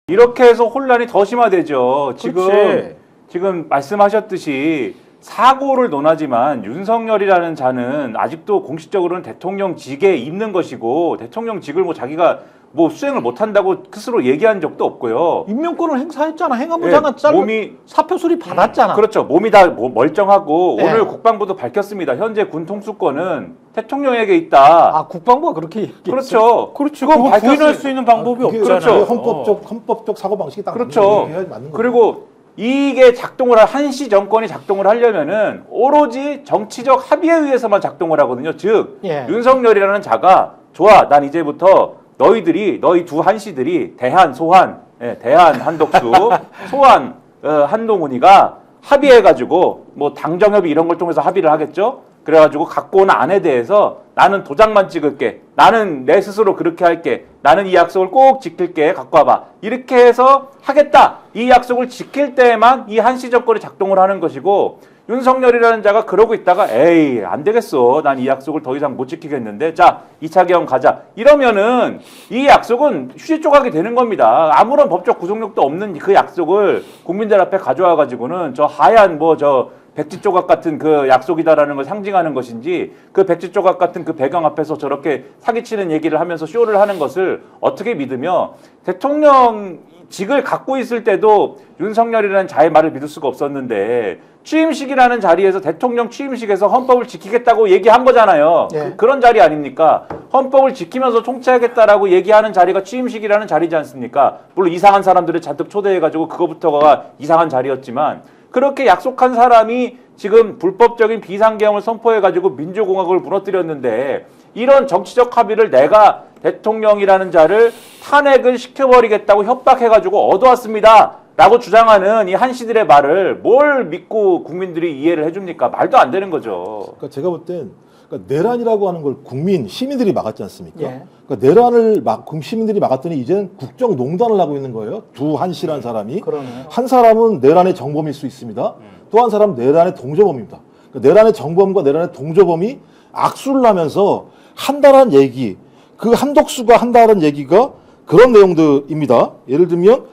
이렇게 해서 혼란이 더 심화되죠. 그렇지. 지금 말씀하셨듯이 사고를 논하지만 윤석열이라는 자는 아직도 공식적으로는 대통령직에 있는 것이고 대통령직을 뭐 자기가 뭐 수행을 못한다고 스스로 얘기한 적도 없고요. 임명권을 행사했잖아. 행안부 장관 몸이 사표 수리 받았잖아. 그렇죠. 몸이 다 멀쩡하고 네. 오늘 국방부도 밝혔습니다. 현재 군 통수권은 대통령에게 있다. 아, 국방부가 그렇게 얘기했어요? 그렇죠. 그렇죠. 그건 그거 부인할 수 있는 방법이 그게 없잖아요. 그렇죠. 헌법적 사고 방식이 딱 그렇죠. 맞는 거죠. 그리고 이게 작동을 한시 정권이 작동을 하려면은 오로지 정치적 합의에 의해서만 작동을 하거든요. 즉 예. 윤석열이라는 자가 좋아, 난 이제부터 너희 두 한시들이 대한 소한, 대한 한덕수, 소한 한동훈이가 합의해가지고 뭐 당정협의 이런 걸 통해서 합의를 하겠죠. 그래가지고 갖고 온 안에 대해서 나는 도장만 찍을게. 나는 내 스스로 그렇게 할게. 나는 이 약속을 꼭 지킬게. 갖고 와봐. 이렇게 해서 하겠다. 이 약속을 지킬 때에만 이 한시 정권이 작동을 하는 것이고 윤석열이라는 자가 그러고 있다가 에이 안 되겠어. 난 이 약속을 더 이상 못 지키겠는데 자 2차 개헌 가자. 이러면은 이 약속은 휴지 조각이 되는 겁니다. 아무런 법적 구속력도 없는 그 약속을 국민들 앞에 가져와 가지고는 저 하얀 저 백지 조각 같은 그 약속이다라는 걸 상징하는 것인지 그 백지 조각 같은 그 배경 앞에서 저렇게 사기치는 얘기를 하면서 쇼를 하는 것을 어떻게 믿으며 대통령직을 갖고 있을 때도 윤석열이라는 자의 말을 믿을 수가 없었는데 취임식이라는 자리에서 대통령 취임식에서 헌법을 지키겠다고 얘기한 거잖아요. 예. 그런 자리 아닙니까? 헌법을 지키면서 총체하겠다라고 얘기하는 자리가 취임식이라는 자리지 않습니까? 물론 이상한 사람들을 잔뜩 초대해가지고 그거부터가 이상한 자리였지만 그렇게 약속한 사람이 지금 불법적인 비상계엄을 선포해가지고 민주공화국을 무너뜨렸는데 이런 정치적 합의를 내가 대통령이라는 자를 탄핵을 시켜버리겠다고 협박해가지고 얻어왔습니다. 라고 주장하는 이 한시들의 말을 뭘 믿고 국민들이 이해를 해줍니까? 말도 안 되는 거죠. 그러니까 제가 볼 땐 내란이라고 하는 걸 시민들이 막았지 않습니까? 예. 그러니까 내란을 시민들이 막았더니 이제는 국정농단을 하고 있는 거예요. 두 한시라는 사람이. 그러네요. 한 사람은 내란의 정범일 수 있습니다. 또 한 사람은 내란의 동조범입니다. 그러니까 내란의 정범과 내란의 동조범이 악수를 하면서 한다라는 얘기, 그 한덕수가 한다라는 얘기가 그런 내용들입니다. 예를 들면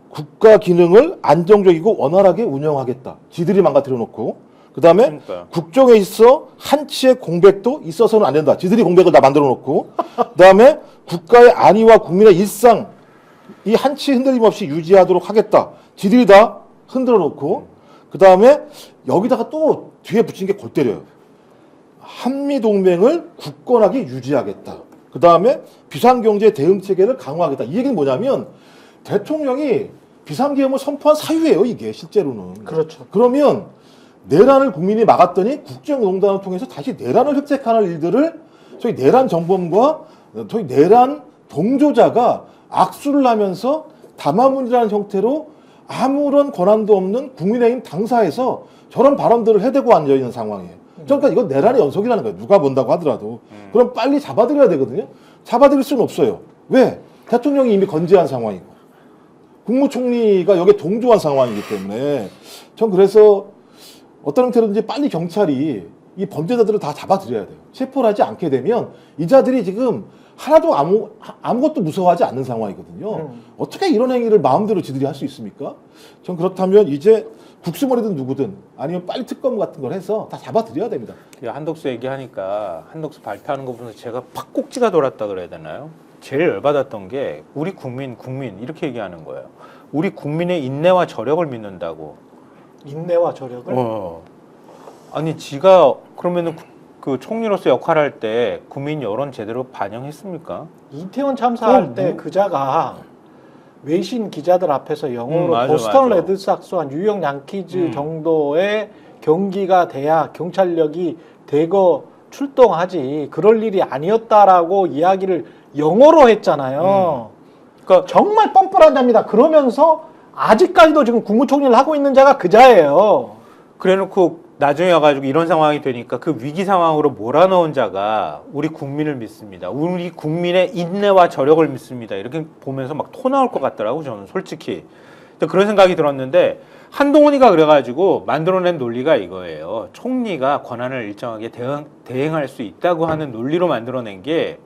국가 기능을 안정적이고 원활하게 운영하겠다. 지들이 망가뜨려 놓고 그 다음에 국정에 있어 한치의 공백도 있어서는 안 된다. 지들이 공백을 다 만들어 놓고 그 다음에 국가의 안위와 국민의 일상 이 한치 흔들림 없이 유지하도록 하겠다. 지들이 다 흔들어 놓고 그 다음에 여기다가 또 뒤에 붙인 게 골 때려요. 한미동맹을 굳건하게 유지하겠다. 그 다음에 비상경제 대응 체계를 강화하겠다. 이 얘기는 뭐냐면 대통령이 비상계엄을 선포한 사유예요. 이게 실제로는. 그렇죠. 그러면 내란을 국민이 막았더니 국정농단을 통해서 다시 내란을 획책하는 일들을 소위 내란 정범과 소위 내란 동조자가 악수를 하면서 담화문이라는 형태로 아무런 권한도 없는 국민의힘 당사에서 저런 발언들을 해대고 앉아있는 상황이에요. 그러니까 이건 내란의 연속이라는 거예요. 누가 본다고 하더라도. 그럼 빨리 잡아들여야 되거든요. 잡아들일 수는 없어요. 왜? 대통령이 이미 건재한 상황이고 국무총리가 여기에 동조한 상황이기 때문에 전 그래서 어떤 형태로든지 빨리 경찰이 이 범죄자들을 다 잡아들여야 돼요. 체포를 하지 않게 되면 이 자들이 지금 하나도 아무것도 무서워하지 않는 상황이거든요. 어떻게 이런 행위를 마음대로 지들이 할 수 있습니까? 전 그렇다면 이제 국수머리든 누구든 아니면 빨리 특검 같은 걸 해서 다 잡아들여야 됩니다. 한덕수 얘기하니까 한덕수 발표하는 거 보면서 제가 팍 꼭지가 돌았다 그래야 되나요? 제일 열받았던 게 우리 국민 이렇게 얘기하는 거예요. 우리 국민의 인내와 저력을 믿는다고. 인내와 저력을? 아니 지가 그러면은 그 총리로서 역할할 때 국민 여론 제대로 반영했습니까? 이태원 참사할 때 그자가 외신 기자들 앞에서 영어로 맞아, 보스턴 맞아. 레드삭스와 뉴욕 양키즈 정도의 경기가 돼야 경찰력이 대거 출동하지 그럴 일이 아니었다라고 이야기를 영어로 했잖아요. 그러니까 정말 뻔뻔한 자입니다. 그러면서 아직까지도 지금 국무총리를 하고 있는 자가 그자예요. 그래놓고 나중에 와가지고 이런 상황이 되니까 그 위기 상황으로 몰아넣은 자가 우리 국민을 믿습니다. 우리 국민의 인내와 저력을 믿습니다. 이렇게 보면서 막 토 나올 것 같더라고 저는 솔직히. 그런 생각이 들었는데 한동훈이가 그래가지고 만들어낸 논리가 이거예요. 총리가 권한을 일정하게 대행할 수 있다고 하는 논리로 만들어낸 게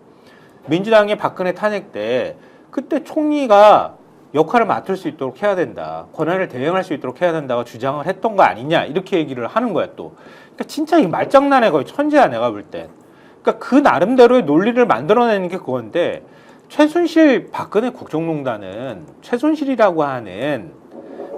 민주당의 박근혜 탄핵 때 그때 총리가 역할을 맡을 수 있도록 해야 된다. 권한을 대행할 수 있도록 해야 된다고 주장을 했던 거 아니냐. 이렇게 얘기를 하는 거야 또. 그러니까 진짜 이 말장난에 거의 천재야 내가 볼 땐. 그러니까 그 나름대로의 논리를 만들어내는 게 그건데 최순실 박근혜 국정농단은 최순실이라고 하는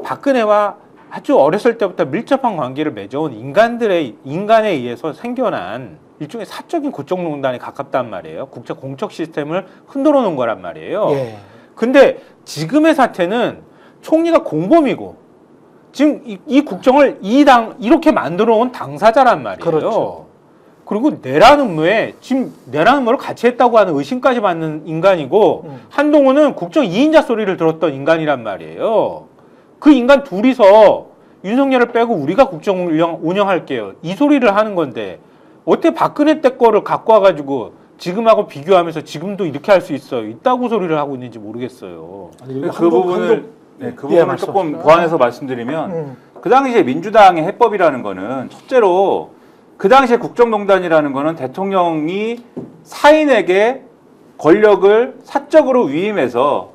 박근혜와 아주 어렸을 때부터 밀접한 관계를 맺어온 인간에 의해서 생겨난 일종의 사적인 국정농단에 가깝단 말이에요. 국제 공적 시스템을 흔들어 놓은 거란 말이에요. 예. 근데 지금의 사태는 총리가 공범이고 지금 이 국정을 이렇게 만들어 온 당사자란 말이에요. 그렇죠. 그리고 내란 음모에 지금 내란 음모를 같이 했다고 하는 의심까지 받는 인간이고 한동훈은 국정 2인자 소리를 들었던 인간이란 말이에요. 그 인간 둘이서 윤석열을 빼고 우리가 국정 운영할게요. 이 소리를 하는 건데 어떻게 박근혜 때 거를 갖고 와가지고 지금하고 비교하면서 지금도 이렇게 할 수 있어요. 있다고 소리를 하고 있는지 모르겠어요. 그 부분을 말씀하십시오. 조금 보완해서 말씀드리면 그 당시에 민주당의 해법이라는 거는 첫째로 그 당시에 국정농단이라는 거는 대통령이 사인에게 권력을 사적으로 위임해서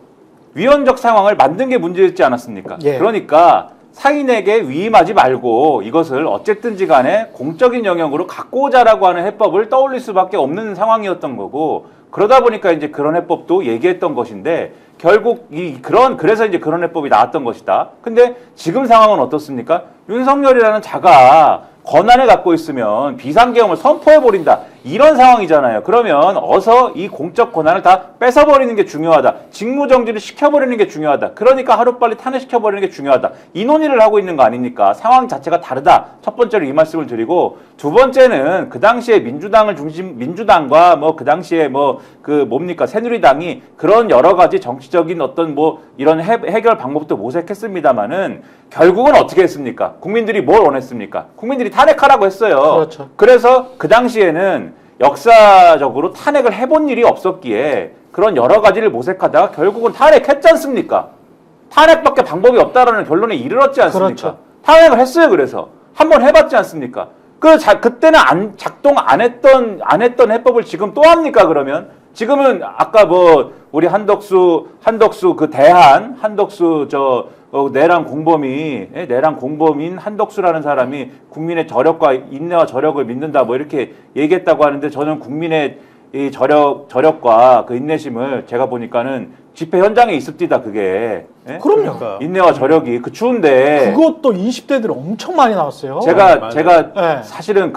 위헌적 상황을 만든 게 문제였지 않았습니까? 예. 그러니까 사인에게 위임하지 말고 이것을 어쨌든지 간에 공적인 영역으로 갖고 오자라고 하는 해법을 떠올릴 수밖에 없는 상황이었던 거고 그러다 보니까 이제 그런 해법도 얘기했던 것인데 결국 그래서 이제 그런 해법이 나왔던 것이다. 근데 지금 상황은 어떻습니까? 윤석열이라는 자가 권한을 갖고 있으면 비상계엄을 선포해버린다. 이런 상황이잖아요. 그러면 어서 이 공적 권한을 다 뺏어버리는 게 중요하다. 직무정지를 시켜버리는 게 중요하다. 그러니까 하루빨리 탄핵시켜버리는 게 중요하다. 이 논의를 하고 있는 거 아닙니까? 상황 자체가 다르다. 첫 번째로 이 말씀을 드리고 두 번째는 그 당시에 민주당과 뭐 그 당시에 새누리당이 그런 여러 가지 정치적인 어떤 이런 해결 방법도 모색했습니다마는 결국은 어떻게 했습니까? 국민들이 뭘 원했습니까? 국민들이 탄핵하라고 했어요. 그렇죠. 그래서 그 당시에는 역사적으로 탄핵을 해본 일이 없었기에 그런 여러 가지를 모색하다가 결국은 탄핵했지 않습니까? 탄핵밖에 방법이 없다라는 결론에 이르렀지 않습니까? 그렇죠. 탄핵을 했어요. 그래서 한번 해봤지 않습니까? 그때는 작동 안 했던 해법을 지금 또 합니까? 그러면 지금은 아까 우리 한덕수 그 한덕수 내란 공범인 한덕수라는 사람이 국민의 저력과 인내와 저력을 믿는다 이렇게 얘기했다고 하는데 저는 국민의 이 저력과 그 인내심을 제가 보니까는 집회 현장에 있습니다. 그게 그럼요. 인내와 저력이 추운데 그것도 20대들이 엄청 많이 나왔어요. 제가 네. 사실은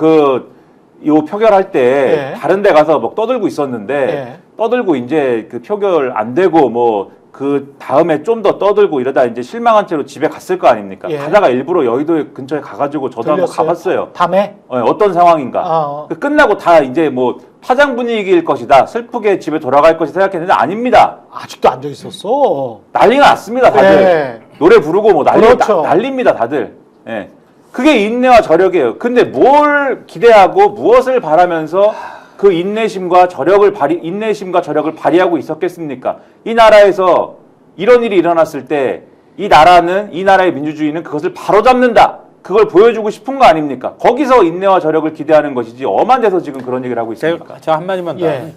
요 표결할 때 네. 다른 데 가서 떠들고 있었는데 네. 떠들고 이제 그 표결 안 되고 그 다음에 좀 더 떠들고 이러다 이제 실망한 채로 집에 갔을 거 아닙니까? 예. 가다가 일부러 여의도 근처에 가가지고 저도 한번 들렸어요? 가봤어요. 밤에? 어떤 상황인가? 끝나고 다 이제 파장 분위기일 것이다. 슬프게 집에 돌아갈 것이 생각했는데 아닙니다. 아직도 앉아 있었어. 난리가 났습니다. 다들 네. 노래 부르고 그렇죠. 난립니다. 다들. 예. 그게 인내와 저력이에요. 근데 뭘 기대하고 무엇을 바라면서 그 인내심과 저력을 발휘하고 있었겠습니까? 이 나라에서 이런 일이 일어났을 때 이 나라의 민주주의는 그것을 바로잡는다. 그걸 보여주고 싶은 거 아닙니까? 거기서 인내와 저력을 기대하는 것이지 엄한 데서 지금 그런 얘기를 하고 있습니까? 제가 한마디만 더 예. 하면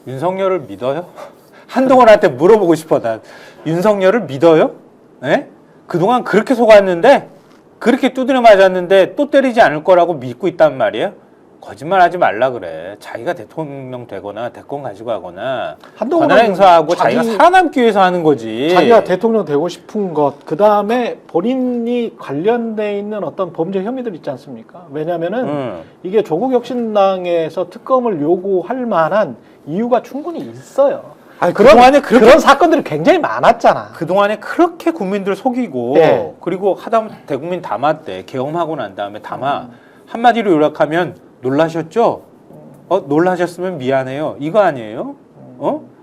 윤석열을 믿어요? 한동훈한테 물어보고 싶어. 난 윤석열을 믿어요? 예? 그동안 그렇게 속았는데 그렇게 두드려 맞았는데 또 때리지 않을 거라고 믿고 있단 말이에요? 거짓말하지 말라 그래. 자기가 대통령 되거나 대권 가지고 하거나 한동훈은 권한 행사하고 자기가 살아남기 위해서 하는 거지. 자기가 대통령 되고 싶은 것, 그 다음에 본인이 관련돼 있는 어떤 범죄 혐의들 있지 않습니까? 왜냐면은 이게 조국혁신당에서 특검을 요구할 만한 이유가 충분히 있어요. 아니, 그동안에 그런 사건들이 굉장히 많았잖아. 그동안에 그렇게 국민들 속이고 네. 그리고 하다못해 대국민 담화 때 계엄하고 난 다음에 담화 한마디로 요약하면 놀라셨죠? 놀라셨으면 미안해요. 이거 아니에요?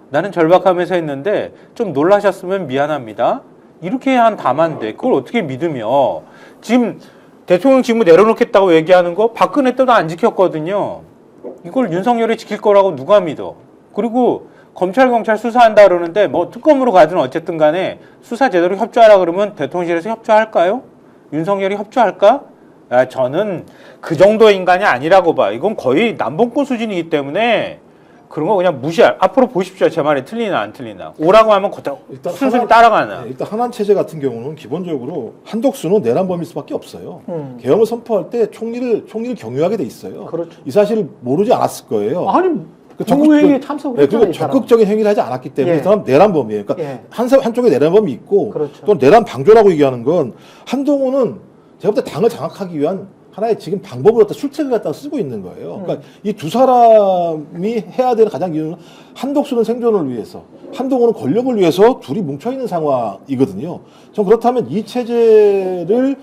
나는 절박하면서 했는데 좀 놀라셨으면 미안합니다. 이렇게 한 담화인데 그걸 어떻게 믿으며 지금 대통령 직무 내려놓겠다고 얘기하는 거 박근혜 때도 안 지켰거든요. 이걸 윤석열이 지킬 거라고 누가 믿어? 그리고 검찰 경찰 수사한다 그러는데 특검으로 가든 어쨌든 간에 수사 제대로 협조하라 그러면 대통령실에서 협조할까요? 윤석열이 협조할까? 저는 그 정도의 인간이 아니라고 봐. 이건 거의 남봉꾼 수준이기 때문에 그런 거 그냥 무시할. 앞으로 보십시오. 제 말이 틀리나 안 틀리나. 오라고 하면 그대로 일단 순순히 따라가나. 네, 일단 한한 체제 같은 경우는 기본적으로 한독수는 내란범일 수밖에 없어요. 음. 계엄을 선포할 때 총리를 경유하게 돼 있어요. 그렇죠. 이 사실을 모르지 않았을 거예요. 아니 그 국무회의에 참석을 네, 했잖아요. 그리고 적극적인 행위를 하지 않았기 때문에 예. 이 사람 내란범이에요. 그러니까 예. 한쪽에 내란범이 있고 그렇죠. 또 내란 방조라고 얘기하는 건 한동훈은 제가 볼 때 당을 장악하기 위한 하나의 지금 방법을 갖다 술책을 갖다 쓰고 있는 거예요. 그러니까 이 두 사람이 해야 되는 가장 이유는 한독수는 생존을 위해서, 한동훈은 권력을 위해서 둘이 뭉쳐 있는 상황이거든요. 전 그렇다면 이 체제를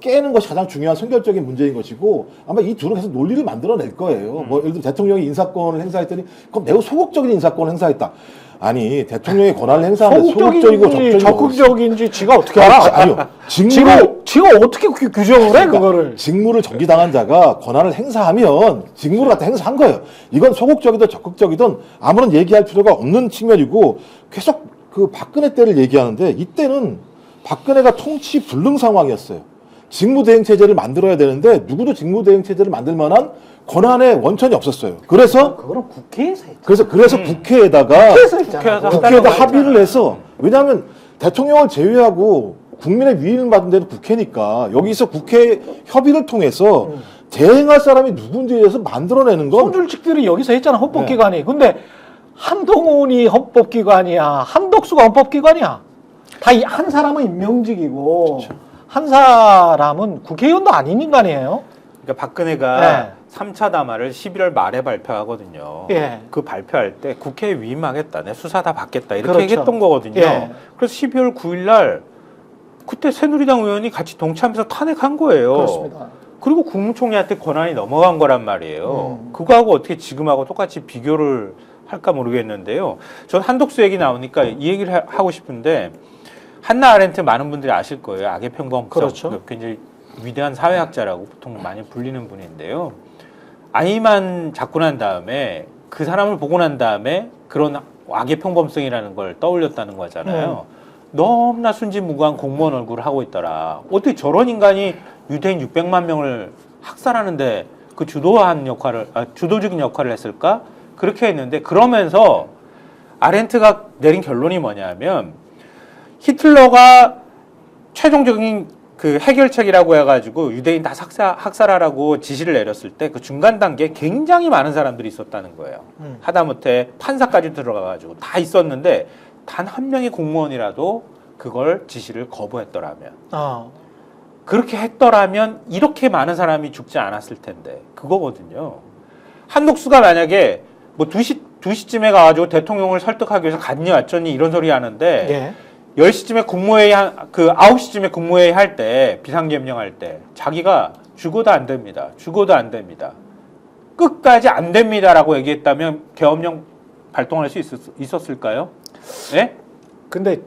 깨는 것이 가장 중요한 선결적인 문제인 것이고 아마 이 둘은 계속 논리를 만들어낼 거예요. 뭐 예를 들어 대통령이 인사권을 행사했더니 그럼 매우 소극적인 인사권을 행사했다. 아니 대통령의 권한을 행사하는데 소극적이고 적극적인지 지가 어떻게 알아? 아니요. 지가 어떻게 규정을 해 그거를? 직무를 정지당한 자가 권한을 행사하면 직무를 갖다 행사한 거예요. 이건 소극적이든 적극적이든 아무런 얘기할 필요가 없는 측면이고 계속 그 박근혜 때를 얘기하는데 이때는 박근혜가 통치 불능 상황이었어요. 직무대행 체제를 만들어야 되는데 누구도 직무대행 체제를 만들 만한 권한의 원천이 없었어요. 그래서 그거는 국회에서 했죠. 그래서 국회에다가 국회에서 했잖아. 국회에다 합의를 해서 왜냐하면 대통령을 제외하고 국민의 위임을 받은 데는 국회니까 여기서 국회 협의를 통해서 대행할 사람이 누군지에 대해서 만들어내는 건 손줄직들이 여기서 했잖아 헌법기관이. 근데 한동훈이 헌법기관이야, 한덕수가 헌법기관이야. 다 한 사람은 임명직이고 한 사람은 국회의원도 아닌 인간이에요. 그러니까 박근혜가 네. 3차 담화를 11월 말에 발표하거든요. 예. 그 발표할 때 국회에 위임하겠다. 내 수사 다 받겠다. 이렇게 그렇죠. 얘기했던 거거든요. 예. 그래서 12월 9일 날 그때 새누리당 의원이 같이 동참해서 탄핵한 거예요. 그렇습니다. 그리고 국무총리한테 권한이 넘어간 거란 말이에요. 그거하고 어떻게 지금하고 똑같이 비교를 할까 모르겠는데요. 전 한독수 얘기 나오니까 이 얘기를 하고 싶은데 한나 아렌트 많은 분들이 아실 거예요. 악의 평범성. 그렇죠. 굉장히 위대한 사회학자라고 보통 많이 불리는 분인데요. 아이만 잡고 난 다음에 그 사람을 보고 난 다음에 그런 악의 평범성이라는 걸 떠올렸다는 거잖아요. 너무나 순진무구한 공무원 얼굴을 하고 있더라. 어떻게 저런 인간이 유대인 600만 명을 학살하는데 그 주도적인 역할을 했을까? 그렇게 했는데 그러면서 아렌트가 내린 결론이 뭐냐면 히틀러가 최종적인 그 해결책이라고 해가지고 유대인 다 학살하라고 지시를 내렸을 때 그 중간 단계에 굉장히 많은 사람들이 있었다는 거예요. 하다못해 판사까지 들어가가지고 다 있었는데 단 한 명의 공무원이라도 그걸 지시를 거부했더라면 그렇게 했더라면 이렇게 많은 사람이 죽지 않았을 텐데 그거거든요. 한독수가 만약에 뭐 2시쯤에 가가지고 대통령을 설득하기 위해서 갔니 왔더니 이런 소리 하는데 예. 10시쯤에 국무회의, 9시쯤에 국무회의 할 때, 비상계엄령 할 때, 자기가 죽어도 안 됩니다. 죽어도 안 됩니다. 끝까지 안 됩니다라고 얘기했다면 계엄령 발동할 수 있었을까요? 예? 근데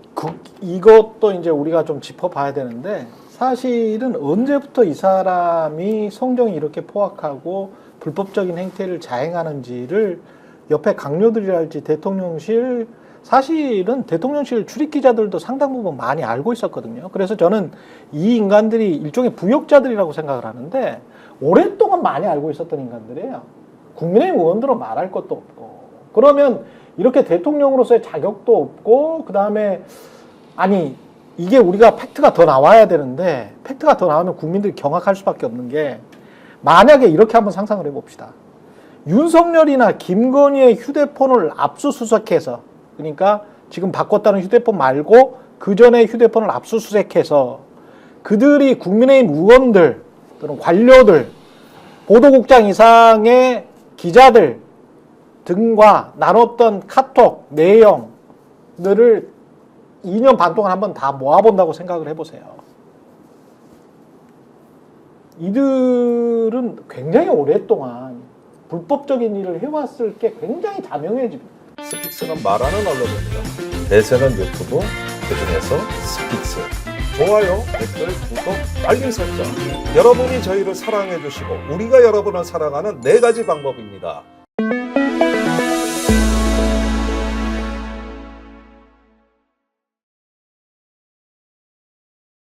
이것도 이제 우리가 좀 짚어봐야 되는데 사실은 언제부터 이 사람이 성정이 이렇게 포악하고 불법적인 행태를 자행하는지를 옆에 강요들이랄지 대통령실 사실은 대통령실 출입기자들도 상당 부분 많이 알고 있었거든요. 그래서 저는 이 인간들이 일종의 부역자들이라고 생각을 하는데 오랫동안 많이 알고 있었던 인간들이에요. 국민의힘 의원들은 말할 것도 없고 그러면 이렇게 대통령으로서의 자격도 없고 그 다음에 아니 이게 우리가 팩트가 더 나와야 되는데 팩트가 더 나오면 국민들이 경악할 수밖에 없는 게 만약에 이렇게 한번 상상을 해봅시다. 윤석열이나 김건희의 휴대폰을 압수수색해서 그러니까 지금 바꿨다는 휴대폰 말고 그 전에 휴대폰을 압수수색해서 그들이 국민의힘 의원들 또는 관료들 보도국장 이상의 기자들 등과 나눴던 카톡 내용들을 2년 반 동안 한번 다 모아본다고 생각을 해보세요. 이들은 굉장히 오랫동안 불법적인 일을 해왔을 게 굉장히 자명해집니다. 스픽스는 말하는 언론입니다. 대세는 유튜브, 그중에서 스픽스. 좋아요, 댓글, 구독, 알림 설정. 여러분이 저희를 사랑해 주시고 우리가 여러분을 사랑하는 4가지 방법입니다.